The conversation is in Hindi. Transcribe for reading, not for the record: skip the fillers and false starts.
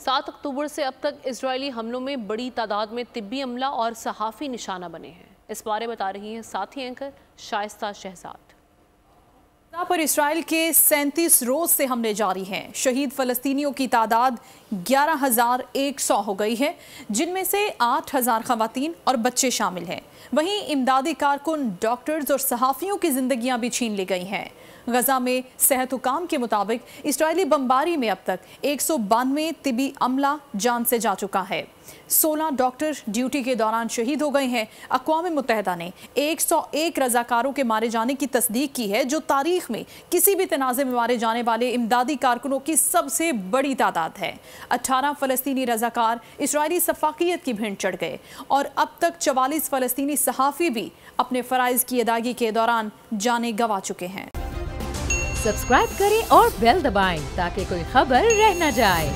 7 अक्टूबर से अब तक इजरायली हमलों में बड़ी तादाद में तिब्बी अमला और सहाफ़ी निशाना बने हैं। इस बारे बता रही हैं साथी एंकर शाइस्ता शहजाद। पर इसराइल के 37 रोज से हमले जारी हैं। शहीद फलस्तीनियों की तादाद 11,100 हो गई है, जिनमें से 8,000 खवातीन और बच्चे शामिल हैं। वहीं इमदादी कारकुन, डॉक्टर्स और सहाफ़ियों की जिंदगियां भी छीन ली गई हैं। गजा में सेहत हुकाम के मुताबिक इजरायली बमबारी में अब तक 192 तिबी अमला जान से जा चुका है। 16 डॉक्टर ड्यूटी के दौरान शहीद हो गए हैं। अक़वाम मुत्तहिदा ने 101 रजाकारों के मारे जाने की तस्दीक की है, जो तारीख में किसी भी तनाज़े में मारे जाने वाले इमदादी कारकुनों की सबसे बड़ी तादाद है। 18 फ़लस्तीनी रजाकार इजरायली सफ़ाकियत की भिंड चढ़ गए और अब तक 44 फ़लस्तीनी सहाफ़ी भी अपने फ़राइज़ की अदायगी के दौरान जानें गंवा चुके हैं। सब्सक्राइब करें और बेल दबाएं ताकि कोई खबर रह न जाए।